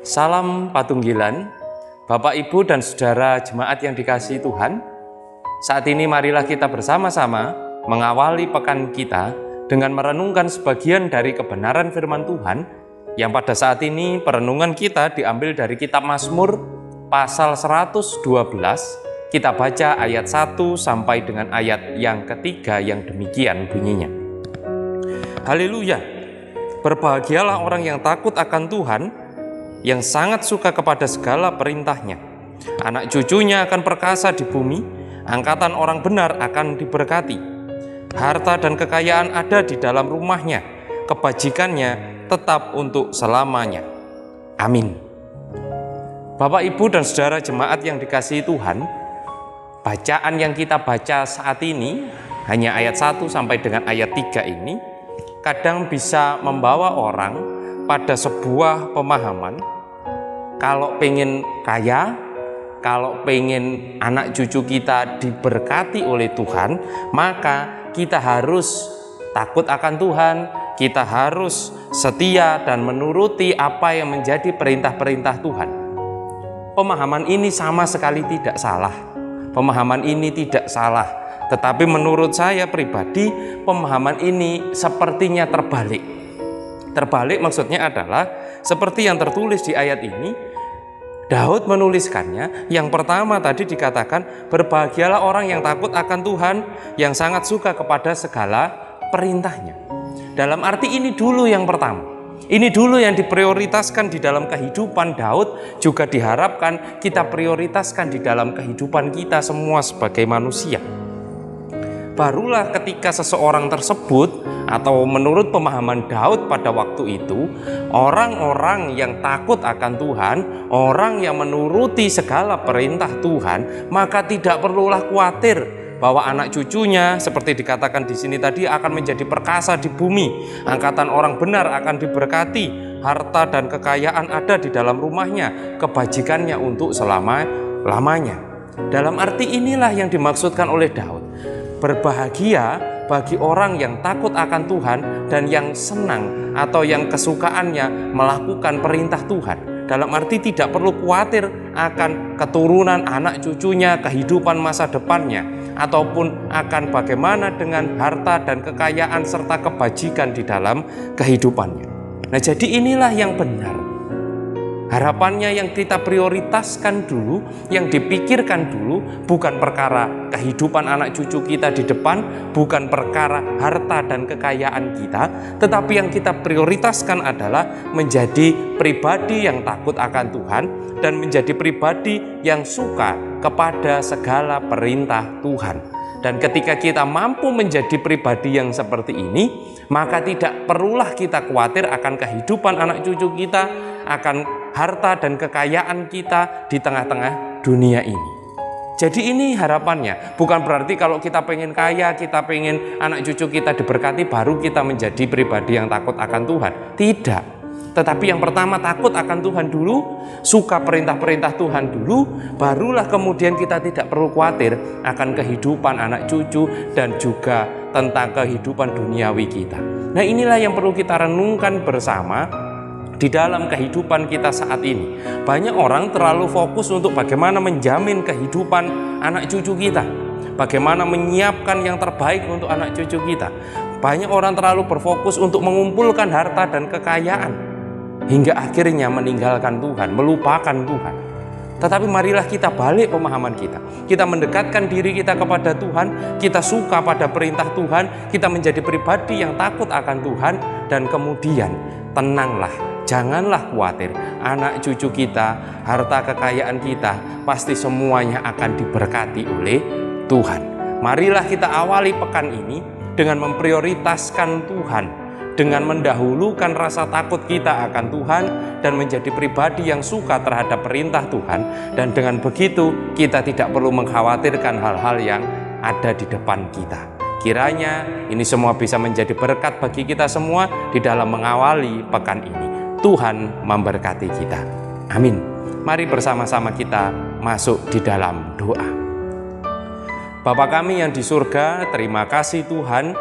Salam Patunggilan, Bapak, Ibu, dan Saudara jemaat yang dikasihi Tuhan. Saat ini marilah kita bersama-sama mengawali pekan kita dengan merenungkan sebagian dari kebenaran firman Tuhan yang pada saat ini perenungan kita diambil dari kitab Mazmur pasal 112. Kita baca ayat 1 sampai dengan ayat yang ketiga yang demikian bunyinya. Haleluya, berbahagialah orang yang takut akan Tuhan, yang sangat suka kepada segala perintahnya. Anak cucunya akan perkasa di bumi, angkatan orang benar akan diberkati. Harta dan kekayaan ada di dalam rumahnya, kebajikannya tetap untuk selamanya. Amin. Bapak, Ibu, dan Saudara jemaat yang dikasihi Tuhan, bacaan yang kita baca saat ini, hanya ayat 1 sampai dengan ayat 3 ini, kadang bisa membawa orang pada sebuah pemahaman, kalau pengen kaya, kalau pengen anak cucu kita diberkati oleh Tuhan, maka kita harus takut akan Tuhan, kita harus setia dan menuruti apa yang menjadi perintah-perintah Tuhan. Pemahaman ini sama sekali tidak salah. Pemahaman ini tidak salah. Tetapi menurut saya pribadi, pemahaman ini sepertinya terbalik. Terbalik maksudnya adalah seperti yang tertulis di ayat ini. Daud menuliskannya, yang pertama tadi dikatakan, berbahagialah orang yang takut akan Tuhan, yang sangat suka kepada segala perintahnya. Dalam arti ini dulu yang pertama. Ini dulu yang diprioritaskan di dalam kehidupan Daud, juga diharapkan kita prioritaskan di dalam kehidupan kita semua sebagai manusia. Barulah ketika seseorang tersebut, atau menurut pemahaman Daud pada waktu itu, orang-orang yang takut akan Tuhan, orang yang menuruti segala perintah Tuhan, maka tidak perlulah khawatir bahwa anak cucunya, seperti dikatakan di sini tadi, akan menjadi perkasa di bumi, angkatan orang benar akan diberkati, harta dan kekayaan ada di dalam rumahnya, kebajikannya untuk selama-lamanya. Dalam arti inilah yang dimaksudkan oleh Daud. Berbahagia bagi orang yang takut akan Tuhan dan yang senang atau yang kesukaannya melakukan perintah Tuhan. Dalam arti tidak perlu khawatir akan keturunan anak cucunya, kehidupan masa depannya, ataupun akan bagaimana dengan harta dan kekayaan serta kebajikan di dalam kehidupannya. Nah, jadi inilah yang benar. Harapannya yang kita prioritaskan dulu, yang dipikirkan dulu, bukan perkara kehidupan anak cucu kita di depan, bukan perkara harta dan kekayaan kita, tetapi yang kita prioritaskan adalah menjadi pribadi yang takut akan Tuhan dan menjadi pribadi yang suka kepada segala perintah Tuhan. Dan ketika kita mampu menjadi pribadi yang seperti ini, maka tidak perlulah kita khawatir akan kehidupan anak cucu kita, akan harta dan kekayaan kita di tengah-tengah dunia ini. Jadi ini harapannya, bukan berarti kalau kita pengen kaya, kita pengen anak cucu kita diberkati, baru kita menjadi pribadi yang takut akan Tuhan. Tidak. Tetapi yang pertama takut akan Tuhan dulu, suka perintah-perintah Tuhan dulu, barulah kemudian kita tidak perlu khawatir akan kehidupan anak cucu dan juga tentang kehidupan duniawi kita. Nah, inilah yang perlu kita renungkan bersama di dalam kehidupan kita saat ini. Banyak orang terlalu fokus untuk bagaimana menjamin kehidupan anak cucu kita, bagaimana menyiapkan yang terbaik untuk anak cucu kita. Banyak orang terlalu berfokus untuk mengumpulkan harta dan kekayaan, hingga akhirnya meninggalkan Tuhan, melupakan Tuhan. Tetapi marilah kita balik pemahaman kita. Kita mendekatkan diri kita kepada Tuhan, kita suka pada perintah Tuhan, kita menjadi pribadi yang takut akan Tuhan, dan kemudian tenanglah, janganlah khawatir. Anak cucu kita, harta kekayaan kita, pasti semuanya akan diberkati oleh Tuhan. Marilah kita awali pekan ini dengan memprioritaskan Tuhan, dengan mendahulukan rasa takut kita akan Tuhan dan menjadi pribadi yang suka terhadap perintah Tuhan. Dan dengan begitu kita tidak perlu mengkhawatirkan hal-hal yang ada di depan kita. Kiranya ini semua bisa menjadi berkat bagi kita semua di dalam mengawali pekan ini. Tuhan memberkati kita. Amin. Mari bersama-sama kita masuk di dalam doa. Bapa kami yang di surga, terima kasih Tuhan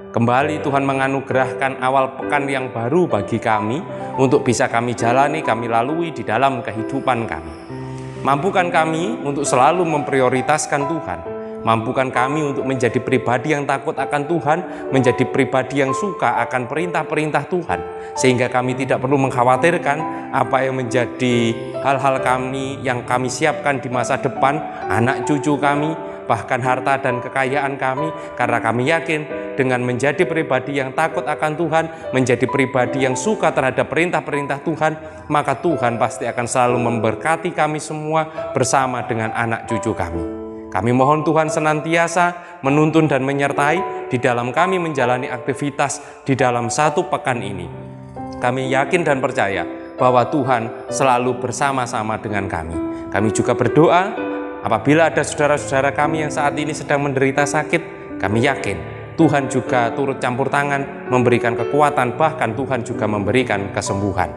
Kembali Tuhan menganugerahkan awal pekan yang baru bagi kami untuk bisa kami jalani, kami lalui di dalam kehidupan kami. Mampukan kami untuk selalu memprioritaskan Tuhan. Mampukan kami untuk menjadi pribadi yang takut akan Tuhan, menjadi pribadi yang suka akan perintah-perintah Tuhan, sehingga kami tidak perlu mengkhawatirkan apa yang menjadi hal-hal kami yang kami siapkan di masa depan, anak cucu kami, bahkan harta dan kekayaan kami, karena kami yakin dengan menjadi pribadi yang takut akan Tuhan, menjadi pribadi yang suka terhadap perintah-perintah Tuhan, maka Tuhan pasti akan selalu memberkati kami semua bersama dengan anak cucu kami. Kami mohon Tuhan senantiasa menuntun dan menyertai di dalam kami menjalani aktivitas di dalam satu pekan ini. Kami yakin dan percaya bahwa Tuhan selalu bersama-sama dengan kami. Kami juga berdoa apabila ada saudara-saudara kami yang saat ini sedang menderita sakit, kami yakin Tuhan juga turut campur tangan, memberikan kekuatan, bahkan Tuhan juga memberikan kesembuhan.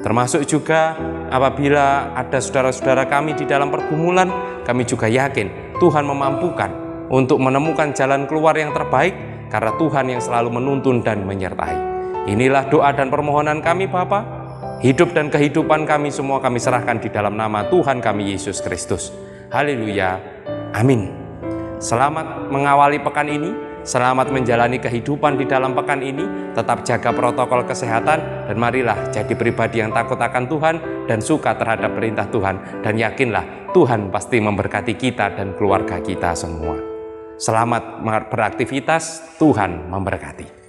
Termasuk juga apabila ada saudara-saudara kami di dalam pergumulan, kami juga yakin Tuhan memampukan untuk menemukan jalan keluar yang terbaik, karena Tuhan yang selalu menuntun dan menyertai. Inilah doa dan permohonan kami Bapa. Hidup dan kehidupan kami semua kami serahkan di dalam nama Tuhan kami Yesus Kristus. Haleluya. Amin. Selamat mengawali pekan ini. Selamat menjalani kehidupan di dalam pekan ini, tetap jaga protokol kesehatan, dan marilah jadi pribadi yang takut akan Tuhan dan suka terhadap perintah Tuhan, dan yakinlah Tuhan pasti memberkati kita dan keluarga kita semua. Selamat beraktivitas, Tuhan memberkati.